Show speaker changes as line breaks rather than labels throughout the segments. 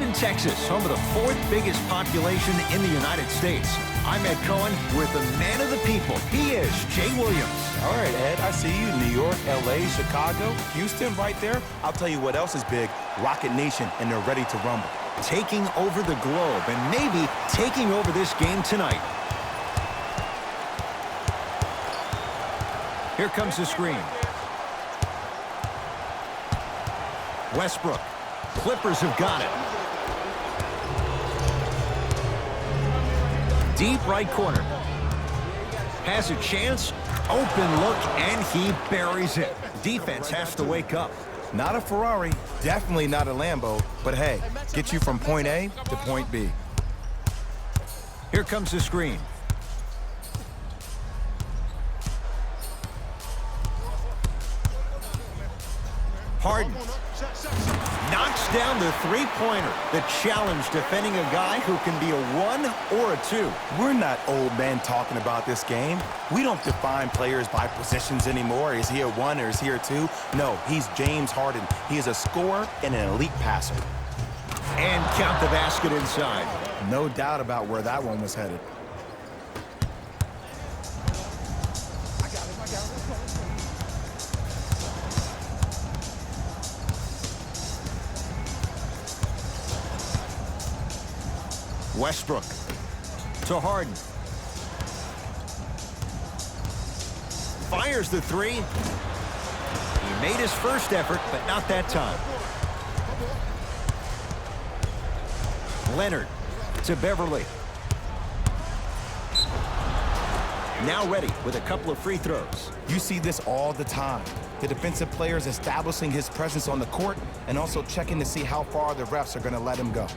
Houston, Texas, home of the fourth biggest population in the United States. I'm Ed Cohen with the man of the people. He is Jay Williams.
All right, Ed, I see you. New York, L.A., Chicago, Houston right there. I'll tell you what else is big. Rocket Nation, and they're ready to rumble.
Taking over the globe and maybe taking over this game tonight. Here comes the screen. Westbrook. Clippers have got it. Deep right corner. Has a chance. Open look, and he buries it. Defense has to wake up.
Not a Ferrari, definitely not a Lambo, but hey, get you from point A to point B.
Here comes the screen. Harden knocks down the three-pointer. The challenge defending a guy who can be a 1 or a 2.
We're not old men talking about this game. We don't define players by positions anymore. Is he a 1 or is he a 2? No, he's James Harden. He is a scorer and an elite passer.
And count the basket inside.
No doubt about where that one was headed.
Westbrook to Harden. Fires the three. He made his first effort, but not that time. Leonard to Beverly. Now ready with a couple of free throws.
You see this all the time. The defensive players establishing his presence on the court and also checking to see how far the refs are going to let him go.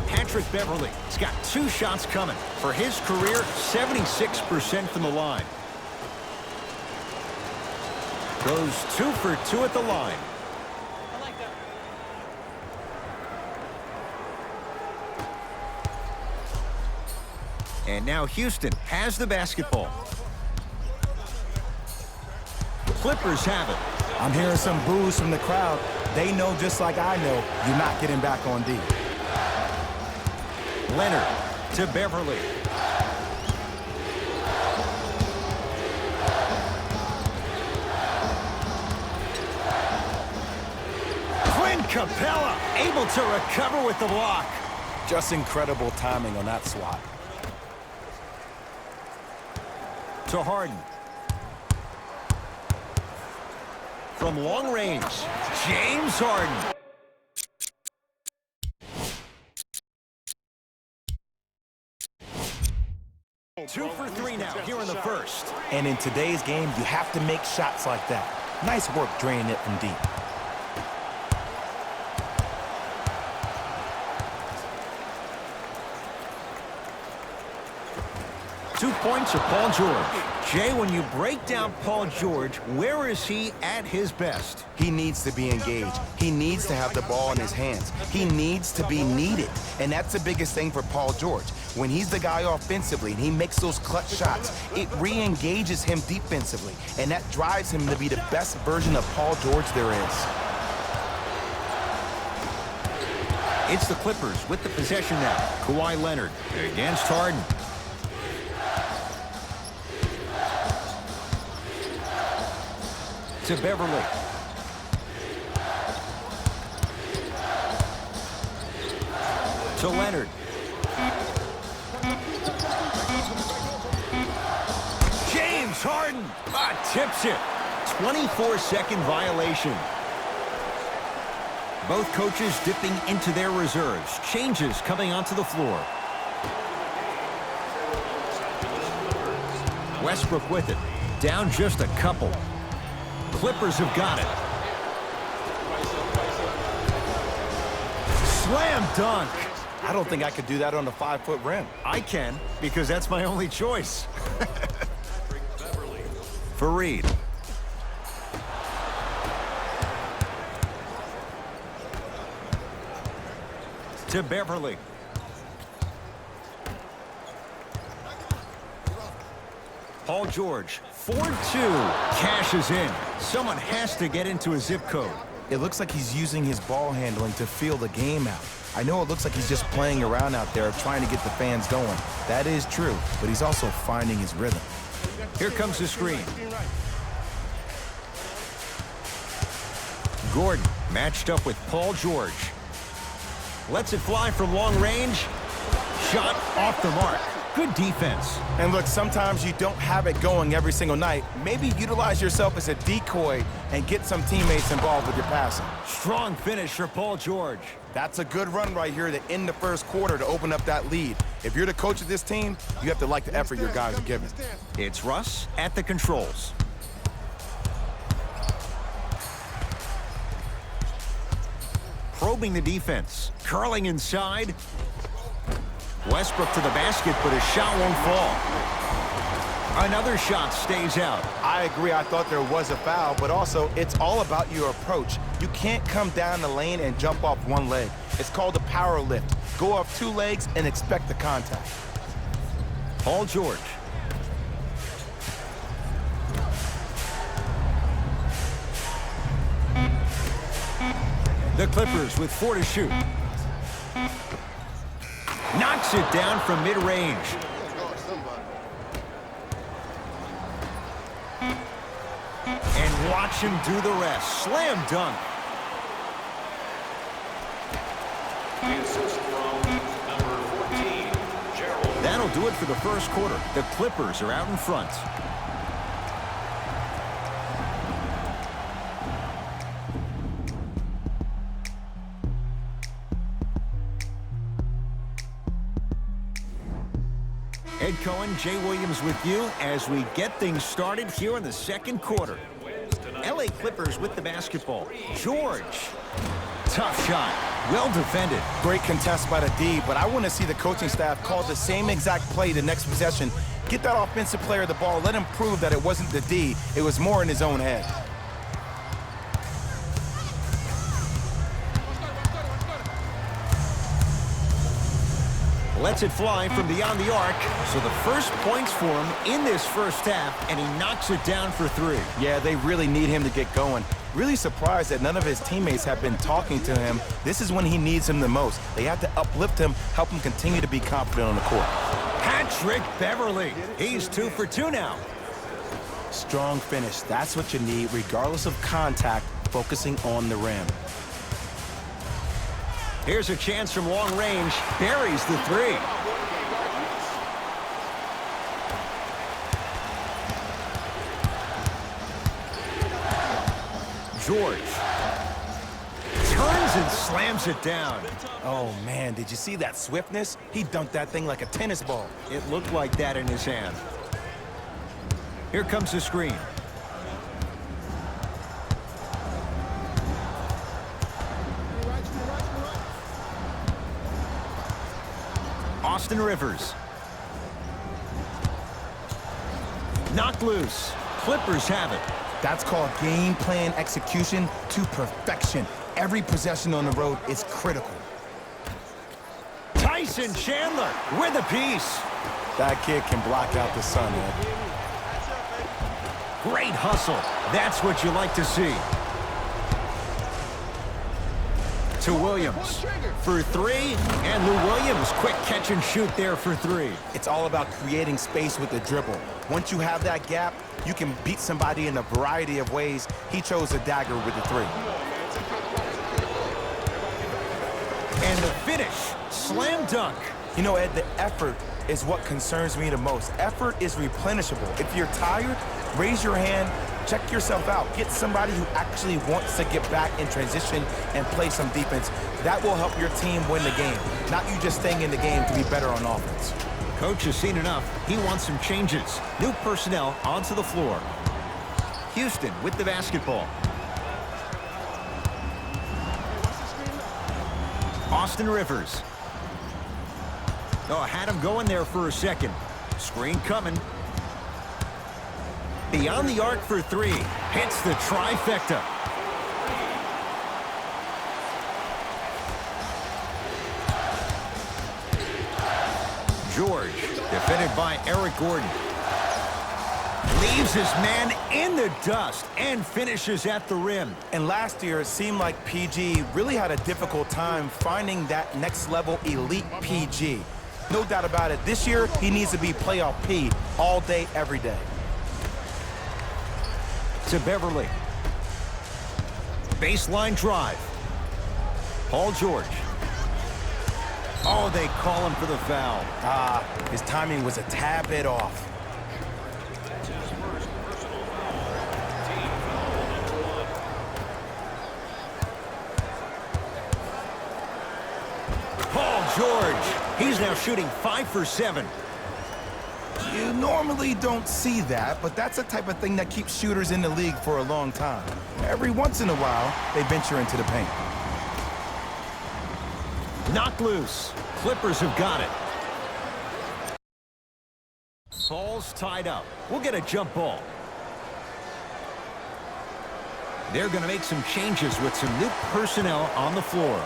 Patrick Beverly has got 2 shots coming. For his career, 76% from the line. Goes 2 for 2 at the line. And now Houston has the basketball. Clippers have it.
I'm hearing some boos from the crowd. They know just like I know you're not getting back on D.
Leonard to Beverly. Clint Capella able to recover with the block.
Just incredible timing on that swat.
To Harden. From long range, James Harden. Two for 3 now here in the first.
And in today's game, you have to make shots like that. Nice work draining it from deep.
Two points for Paul George. Jay, when you break down Paul George, where is he at his best?
He needs to be engaged. He needs to have the ball in his hands. He needs to be needed. And that's the biggest thing for Paul George. When he's the guy offensively and he makes those clutch shots, it re-engages him defensively. And that drives him to be the best version of Paul George there is.
It's the Clippers with the possession now. Kawhi Leonard against Harden. To Beverly. To Leonard. James Harden tips it. 24-second violation. Both coaches dipping into their reserves. Changes coming onto the floor. Westbrook with it. Down just a couple. Clippers have got it. Slam dunk.
I don't think I could do that on a 5-foot rim.
I can, because that's my only choice. Fareed. To Beverly. Paul George, 4-2, cashes in. Someone has to get into a zip code.
It looks like he's using his ball handling to feel the game out. I know it looks like he's just playing around out there trying to get the fans going. That is true, but he's also finding his rhythm.
Here comes the screen. Gordon matched up with Paul George. Lets it fly from long range. Shot off the mark. Good defense.
And look, sometimes you don't have it going every single night. Maybe utilize yourself as a decoy and get some teammates involved with your passing.
Strong finish for Paul George.
That's a good run right here to end the first quarter to open up that lead. If you're the coach of this team, you have to like the effort your guys are giving.
It's Russ at the controls. Probing the defense. Curling inside. Westbrook to the basket, but his shot won't fall. Another shot stays out.
I agree. I thought there was a foul, but also it's all about your approach. You can't come down the lane and jump off one leg. It's called a power lift. Go off two legs and expect the contact.
Paul George. The Clippers with 4 to shoot. Knocks it down from mid-range. And watch him do the rest. Slam dunk. That'll do it for the first quarter. The Clippers are out in front. Ed Cohen, Jay Williams with you as we get things started here in the second quarter. LA Clippers with the basketball. George. Tough shot. Well defended.
Great contest by the D, but I want to see the coaching staff call the same exact play the next possession. Get that offensive player the ball. Let him prove that it wasn't the D. It was more in his own head.
Lets it fly from beyond the arc. So the first points for him in this first half, and he knocks it down for 3.
Yeah, they really need him to get going. Really surprised that none of his teammates have been talking to him. This is when he needs him the most. They have to uplift him, help him continue to be confident on the court.
Patrick Beverly. He's 2 for 2 now.
Strong finish. That's what you need, regardless of contact, focusing on the rim.
Here's a chance from long range. Buries the 3. George. Turns and slams it down.
Oh, man, did you see that swiftness? He dunked that thing like a tennis ball.
It looked like that in his hand. Here comes the screen. Austin Rivers. Knocked loose. Clippers have it.
That's called game plan execution to perfection. Every possession on the road is critical.
Tyson Chandler with a piece.
That kid can block out the sun, man.
Great hustle. That's what you like to see. To Williams for 3, and Lou Williams, quick catch and shoot there for 3.
It's all about creating space with the dribble. Once you have that gap, you can beat somebody in a variety of ways. He chose a dagger with the 3.
And the finish, slam dunk.
You know, Ed, the effort is what concerns me the most. Effort is replenishable. If you're tired, raise your hand, check yourself out. Get somebody who actually wants to get back in transition and play some defense. That will help your team win the game, not you just staying in the game to be better on offense.
Coach has seen enough. He wants some changes. New personnel onto the floor. Houston with the basketball. Austin Rivers. Oh, had him going there for a second. Screen coming. Beyond the arc for 3. Hits the trifecta. George, defended by Eric Gordon. Leaves his man in the dust and finishes at the rim.
And last year, it seemed like PG really had a difficult time finding that next level elite PG. No doubt about it, this year, he needs to be playoff P all day, every day.
To Beverly. Baseline drive. Paul George. Oh, they call him for the foul.
His timing was a tad bit off.
Paul George. He's now shooting 5 for 7.
You normally don't see that, but that's the type of thing that keeps shooters in the league for a long time. Every once in a while, they venture into the paint.
Knocked loose. Clippers have got it. Ball's tied up. We'll get a jump ball. They're going to make some changes with some new personnel on the floor.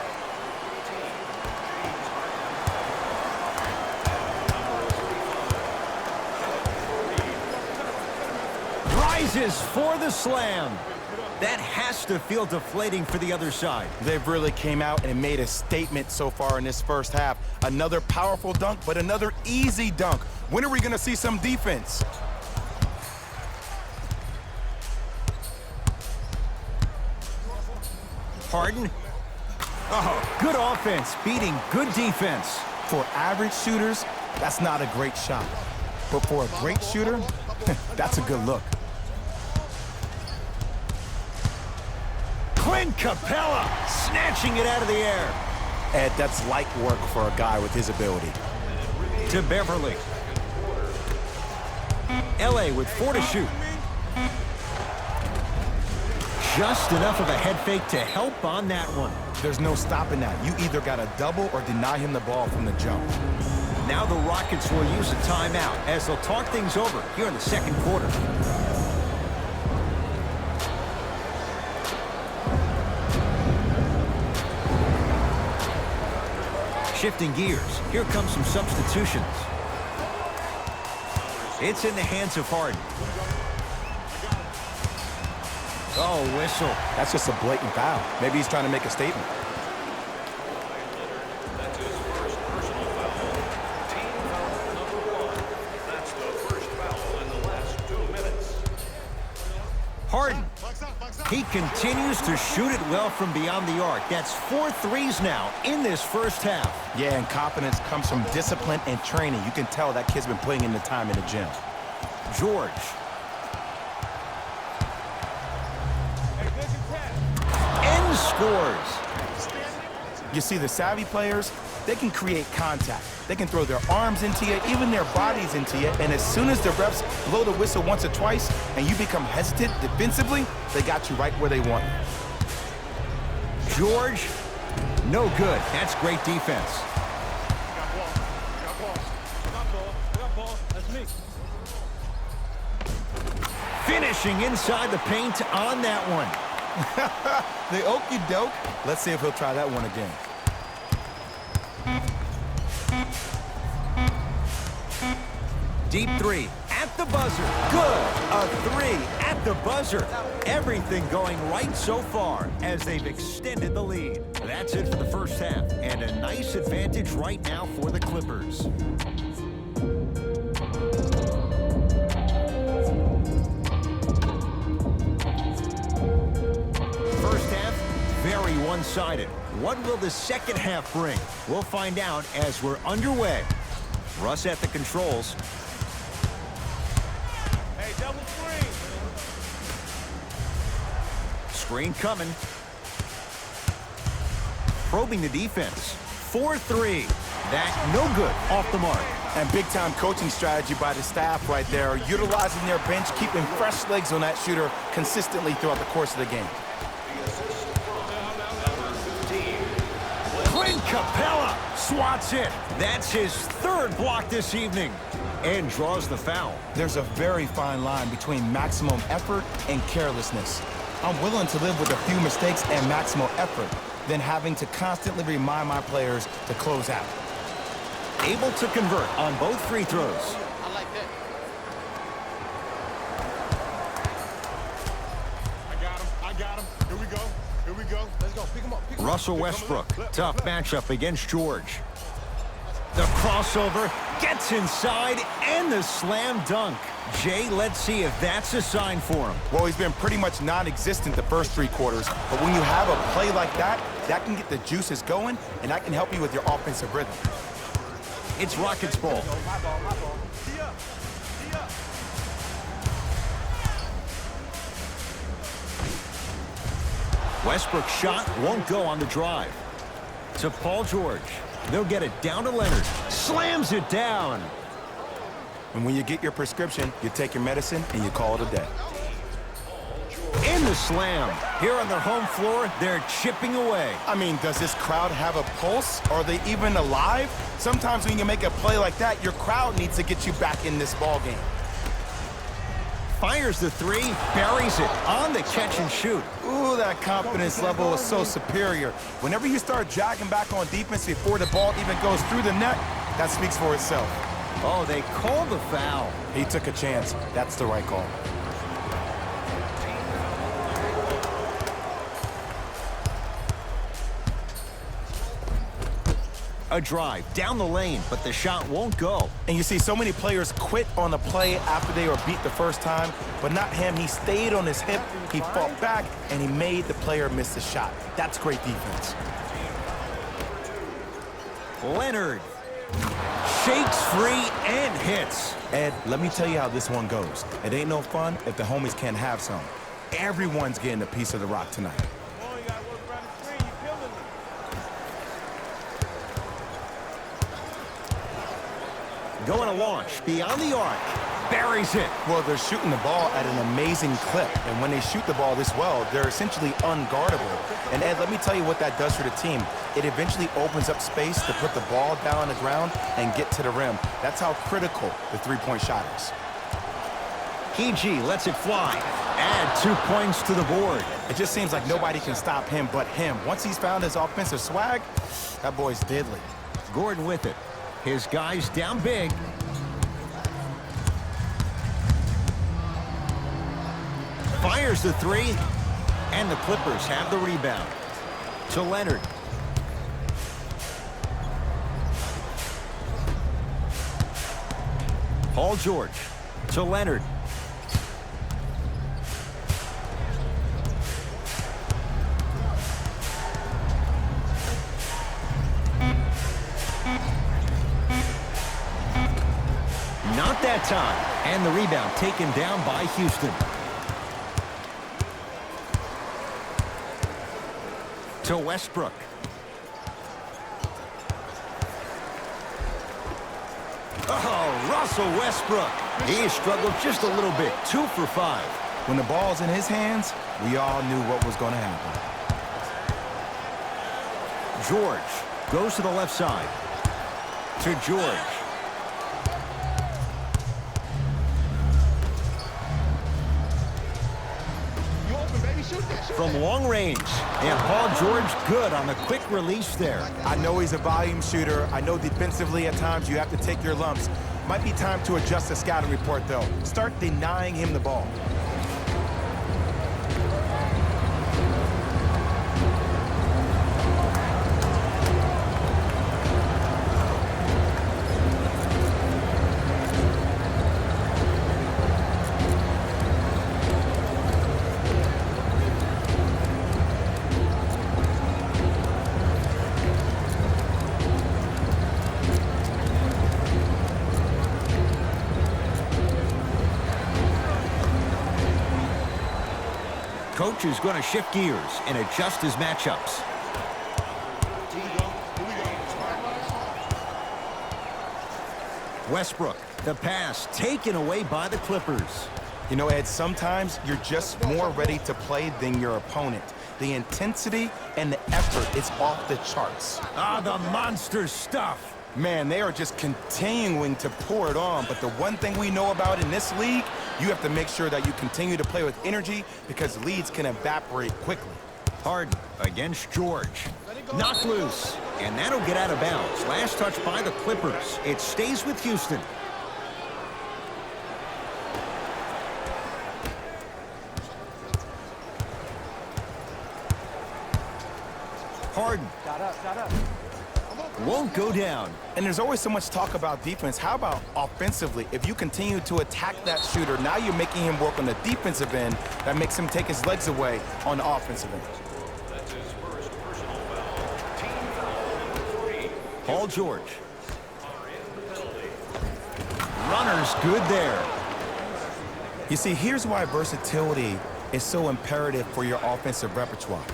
Rises for the slam. That has to feel deflating for the other side.
They've really came out and made a statement so far in this first half. Another powerful dunk, but another easy dunk. When are we going to see some defense?
Harden. Oh, good offense beating good defense.
For average shooters, that's not a great shot. But for a great shooter, that's a good look.
Clint Capella snatching it out of the air.
Ed, that's light work for a guy with his ability.
To Beverly. LA with 4 to shoot. Just enough of a head fake to help on that one.
There's no stopping that. You either got to double or deny him the ball from the jump.
Now the Rockets will use a timeout as they'll talk things over here in the second quarter. Shifting gears, here comes some substitutions. It's in the hands of Harden. Oh, whistle.
That's just a blatant foul. Maybe he's trying to make a statement.
That's his first personal foul. Team foul number 1. That's the first foul in the last 2 minutes.
Harden. He continues to shoot it well from beyond the arc. That's 4 threes now in this first half.
Yeah, and confidence comes from discipline and training. You can tell that kid's been putting in the time in the gym.
George. And scores.
You see, the savvy players, they can create contact. They can throw their arms into you, even their bodies into you, and as soon as the refs blow the whistle once or twice and you become hesitant defensively, they got you right where they want you.
George, no good. That's great defense. Finishing inside the paint on that one.
The okie doke. Let's see if he'll try that one again.
Deep 3 at the buzzer. Good. A 3 at the buzzer. Everything going right so far as they've extended the lead. That's it for the first half, and a nice advantage right now for the Clippers. First half, very one-sided. What will the second half bring? We'll find out as we're underway. Russ at the controls.
Hey, double screen.
Screen coming. Probing the defense. 4-3. That no good. Off the mark.
And big-time coaching strategy by the staff right there, utilizing their bench, keeping fresh legs on that shooter consistently throughout the course of the game.
Clint Capella swats it. That's his 3rd block this evening and draws the foul.
There's a very fine line between maximum effort and carelessness. I'm willing to live with a few mistakes and maximal effort than having to constantly remind my players to close out.
Able to convert on both free throws.
I like that.
Russell Westbrook, tough matchup against George. The crossover gets inside and the slam dunk. Jay, let's see if that's a sign for him.
Well, he's been pretty much non-existent the first 3 quarters, but when you have a play like that, that can get the juices going, and that can help you with your offensive rhythm.
It's Rockets ball. Westbrook's shot won't go on the drive. To Paul George. They'll get it down to Leonard. Slams it down.
And when you get your prescription, you take your medicine and you call it a day.
In the slam. Here on their home floor, they're chipping away.
I mean, does this crowd have a pulse? Are they even alive? Sometimes when you make a play like that, your crowd needs to get you back in this ball game.
Fires the 3, buries it on the catch and shoot.
Ooh, that confidence level is so superior. Whenever you start jogging back on defense before the ball even goes through the net, that speaks for itself.
Oh, they called the foul.
He took a chance. That's the right call.
A drive down the lane, but the shot won't go.
And you see so many players quit on the play after they were beat the first time, but not him. He stayed on his hip, he fought back, and he made the player miss the shot. That's great defense.
Leonard shakes free and hits.
Ed, let me tell you how this one goes. It ain't no fun if the homies can't have some. Everyone's getting a piece of the rock tonight.
Going to launch beyond the arc. Buries it.
Well, they're shooting the ball at an amazing clip, and when they shoot the ball this well, they're essentially unguardable. And Ed, let me tell you what that does for the team. It eventually opens up space to put the ball down on the ground and get to the rim. That's how critical the three-point shot is.
PG lets it fly. Add 2 points to the board.
It just seems like nobody can stop him but him. Once he's found his offensive swag, that boy's deadly.
Gordon with it. His guys down big. Fires the 3, and the Clippers have the rebound. To Leonard. Paul George to Leonard. Not that time. And the rebound taken down by Houston. To Westbrook. Oh, Russell Westbrook. He struggled just a little bit. 2 for 5.
When the ball's in his hands, we all knew what was going to happen.
George goes to the left side. To George. From long range. And Paul George good on the quick release there.
I know he's a volume shooter. I know defensively at times you have to take your lumps. Might be time to adjust the scouting report, though. Start denying him the ball.
Coach is going to shift gears and adjust his matchups. Westbrook, the pass taken away by the Clippers.
You know, Ed, sometimes you're just more ready to play than your opponent. The intensity and the effort is off the charts.
Ah, the monster stuff.
Man, they are just continuing to pour it on. But the one thing we know about in this league, you have to make sure that you continue to play with energy because leads can evaporate quickly.
Harden against George. Knocked loose. And that'll get out of bounds. Last touch by the Clippers. It stays with Houston. Harden. Won't go down.
And there's always so much talk about defense. How about offensively? If you continue to attack that shooter, now you're making him work on the defensive end. That makes him take his legs away on the offensive end.
That's his first personal foul. Team foul number 3.
Paul George.
Are in the penalty.
Runner's good there.
You see, here's why versatility is so imperative for your offensive repertoire.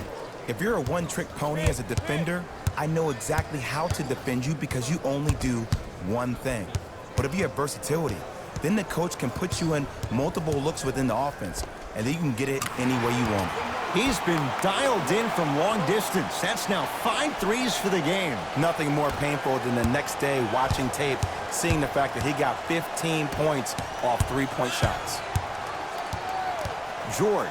If you're a one-trick pony as a defender, I know exactly how to defend you because you only do one thing. But if you have versatility, then the coach can put you in multiple looks within the offense, and then you can get it any way you want.
He's been dialed in from long distance. That's now 5 threes for the game.
Nothing more painful than the next day watching tape, seeing the fact that he got 15 points off three-point shots.
George.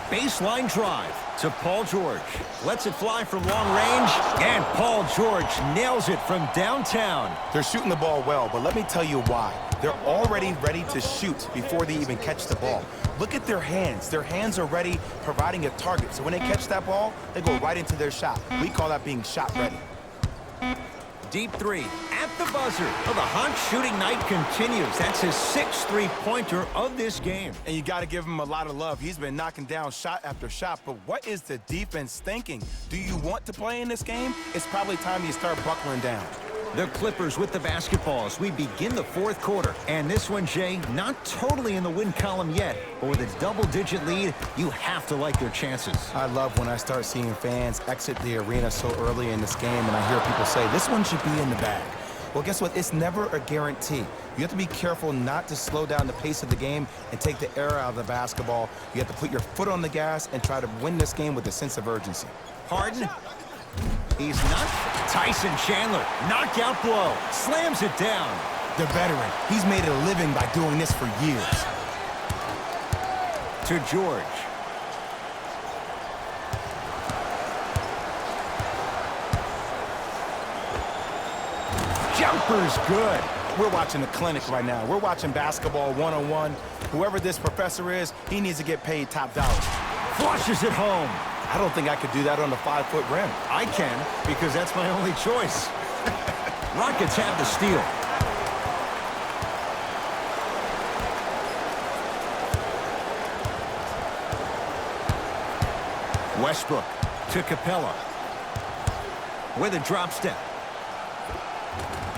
Baseline drive to Paul George. Lets it fly from long range, and Paul George nails it from downtown.
They're shooting the ball well, but let me tell you why. They're already ready to shoot before they even catch the ball. Look at their hands. Their hands are ready, providing a target. So when they catch that ball, they go right into their shot. We call that being shot ready.
Deep three at the buzzer. Well, the hot shooting night continues. That's his 6th three-pointer of this game.
And you got to give him a lot of love. He's been knocking down shot after shot. But what is the defense thinking? Do you want to play in this game? It's probably time you start buckling down.
The Clippers with the basketball as we begin the 4th quarter. And this one, Jay, not totally in the win column yet, but with a double-digit lead, you have to like their chances.
I love when I start seeing fans exit the arena so early in this game, and I hear people say, this one should be in the bag. Well, guess what? It's never a guarantee. You have to be careful not to slow down the pace of the game and take the air out of the basketball. You have to put your foot on the gas and try to win this game with a sense of urgency.
Harden. He's not. Tyson Chandler, knockout blow, slams it down.
The veteran, he's made a living by doing this for years.
To George. Jumper's good.
We're watching a clinic right now. We're watching basketball one-on-one. Whoever this professor is, he needs to get paid top dollar.
Flushes it home.
I don't think I could do that on the 5-foot rim.
I can, because that's my only choice. Rockets have the steal. Westbrook to Capella. With a drop step.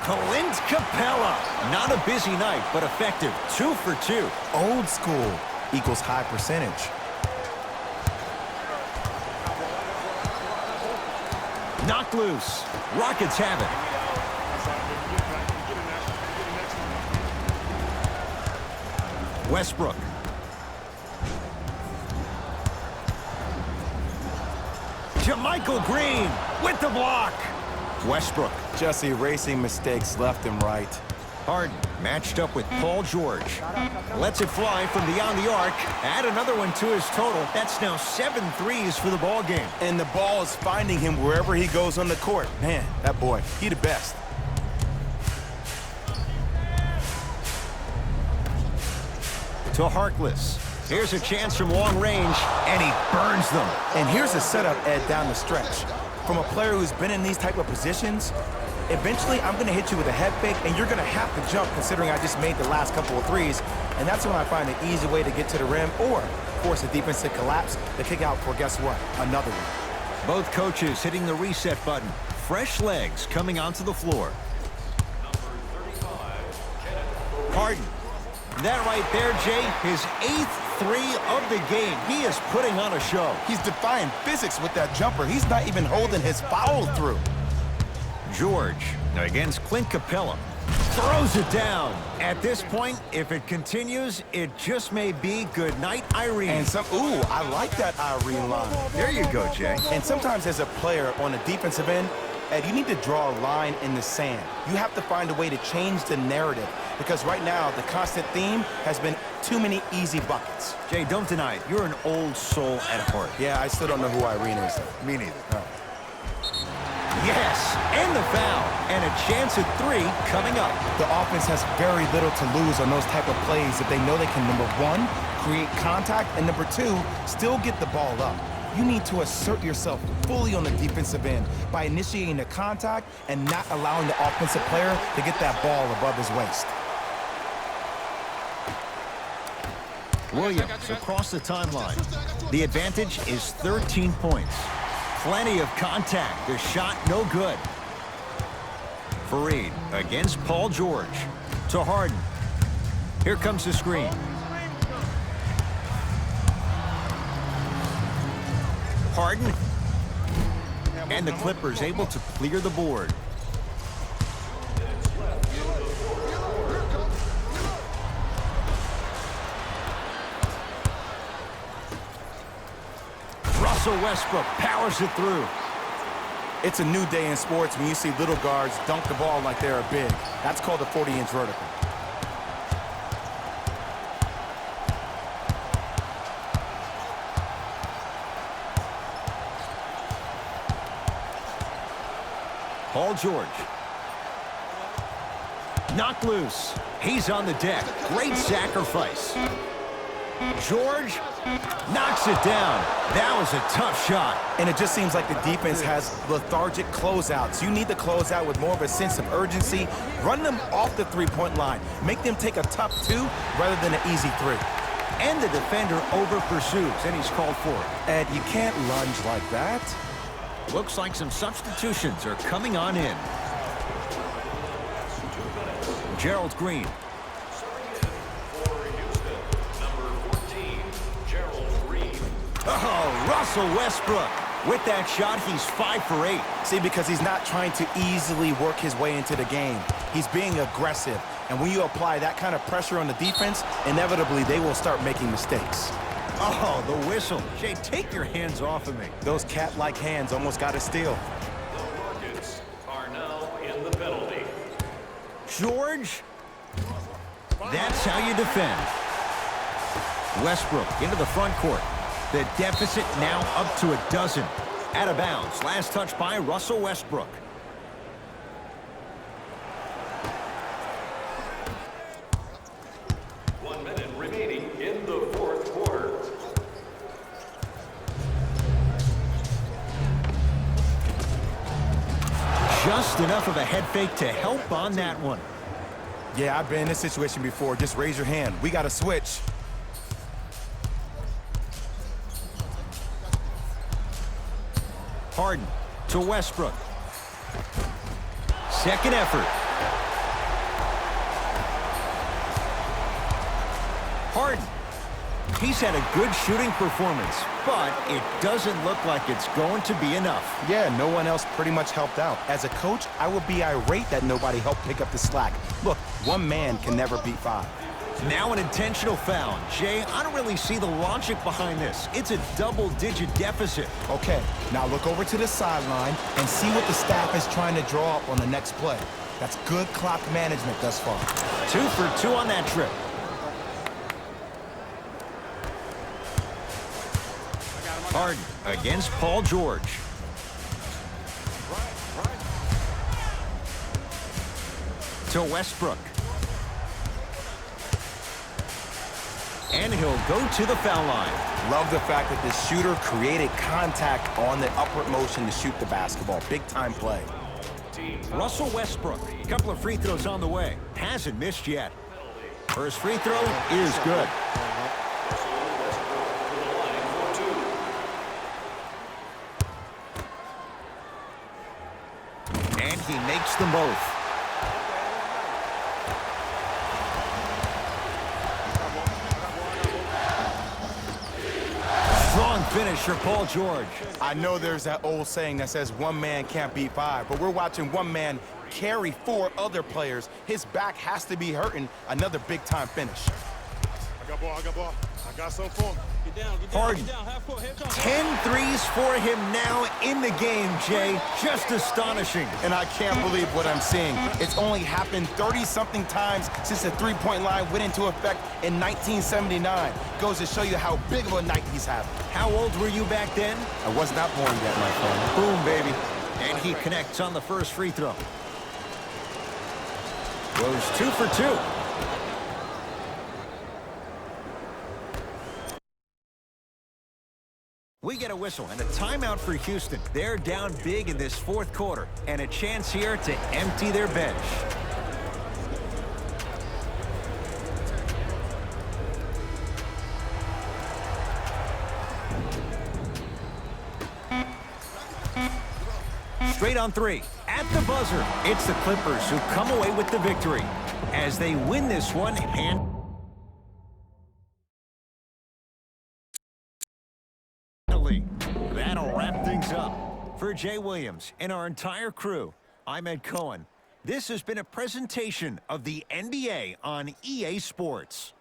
Clint Capella. Not a busy night, but effective. 2 for 2.
Old school equals high percentage.
Knocked loose. Rockets have it. Westbrook. JaMychal Green with the block. Westbrook.
Just erasing mistakes left and right.
Harden matched up with Paul George. Lets it fly from beyond the arc. Add another one to his total. That's now 7 threes for the ball game.
And the ball is finding him wherever he goes on the court. Man, that boy, he the best.
To Harkless. Here's a chance from long range, and he burns them.
And here's a setup, Ed, down the stretch. From a player who's been in these type of positions, eventually I'm going to hit you with a head fake, and you're going to have to jump considering I just made the last couple of threes. And that's when I find an easy way to get to the rim or force the defense to collapse to kick out for, guess what, another one.
Both coaches hitting the reset button. Fresh legs coming onto the floor. Harden. That right there, Jay, his 8th three of the game. He is putting on a show.
He's defying physics with that jumper. He's not even holding his foul through.
George against Clint Capella. Throws it down. At this point, if it continues, it just may be good night, Irene.
And I like that Irene line.
There you go, Jay.
And sometimes as a player on the defensive end, Ed, you need to draw a line in the sand. You have to find a way to change the narrative because right now the constant theme has been too many easy buckets.
Jay, don't deny it. You're an old soul at heart.
Yeah, I still don't know who Irene is.
Me neither. Oh. Yes, and the foul, and a chance at 3 coming up.
The offense has very little to lose on those type of plays if they know they can, number 1, create contact, and number 2, still get the ball up. You need to assert yourself fully on the defensive end by initiating the contact and not allowing the offensive player to get that ball above his waist.
Williams across the timeline. The advantage is 13 points. Plenty of contact. The shot no good. Fareed against Paul George. To Harden. Here comes the screen. Harden. And the Clippers able to clear the board. Russell Westbrook powers it through.
It's a new day in sports when you see little guards dunk the ball like they're big. That's called a 40-inch vertical.
Paul George. Knocked loose. He's on the deck. Great sacrifice. George knocks it down. That was a tough shot.
And it just seems like the defense has lethargic closeouts. You need to close out with more of a sense of urgency. Run them off the three-point line. Make them take a tough two rather than an easy three.
And the defender over-pursues, and he's called for it.
Ed, you can't lunge like that.
Looks like some substitutions are coming on in. Gerald Green. Oh, Russell Westbrook. With that shot, he's 5 for 8.
See, because he's not trying to easily work his way into the game. He's being aggressive. And when you apply that kind of pressure on the defense, inevitably they will start making mistakes.
Oh, the whistle. Jay, take your hands off of me.
Those cat-like hands almost got a steal.
The Rockets are now in the penalty.
George. That's how you defend. Westbrook into the front court. The deficit now up to a dozen. Out of bounds. Last touch by Russell Westbrook.
One minute remaining in the fourth quarter.
Just enough of a head fake to help on that one.
Yeah, I've been in this situation before. Just raise your hand. We got to switch.
Harden to Westbrook. Second effort. Harden. He's had a good shooting performance, but it doesn't look like it's going to be enough.
Yeah, no one else pretty much helped out. As a coach, I would be irate that nobody helped pick up the slack. Look, one man can never beat 5.
Now an intentional foul. Jay, I don't really see the logic behind this. It's a double-digit deficit.
Okay, now look over to the sideline and see what the staff is trying to draw up on the next play. That's good clock management thus far.
2 for 2 on that trip. Harden against Paul George. To Westbrook. And he'll go to the foul line.
Love the fact that the shooter created contact on the upward motion to shoot the basketball. Big time play.
Russell Westbrook. A couple of free throws on the way. Hasn't missed yet. First free throw is good. And he makes them both. Strong finish for Paul George.
I know there's that old saying that says one man can't beat 5, but we're watching one man carry 4 other players. His back has to be hurting. Another big-time finish.
I got ball, I got ball. I got some for him. Get down,
Harden.
get down. Half court, here comes.
10 threes for him now in the game, Jay. Just astonishing.
And I can't believe what I'm seeing. It's only happened 30-something times since the three-point line went into effect in 1979. Goes to show you how big of a night he's having.
How old were you back then?
I was not born yet, my friend.
Boom, baby. And he connects on the first free throw. Goes 2 for 2. We get a whistle and a timeout for Houston. They're down big in this fourth quarter, and a chance here to empty their bench. Straight on three. At the buzzer, it's the Clippers who come away with the victory as they win this one handily. That'll wrap things up. For Jay Williams and our entire crew, I'm Ed Cohen. This has been a presentation of the NBA on EA Sports.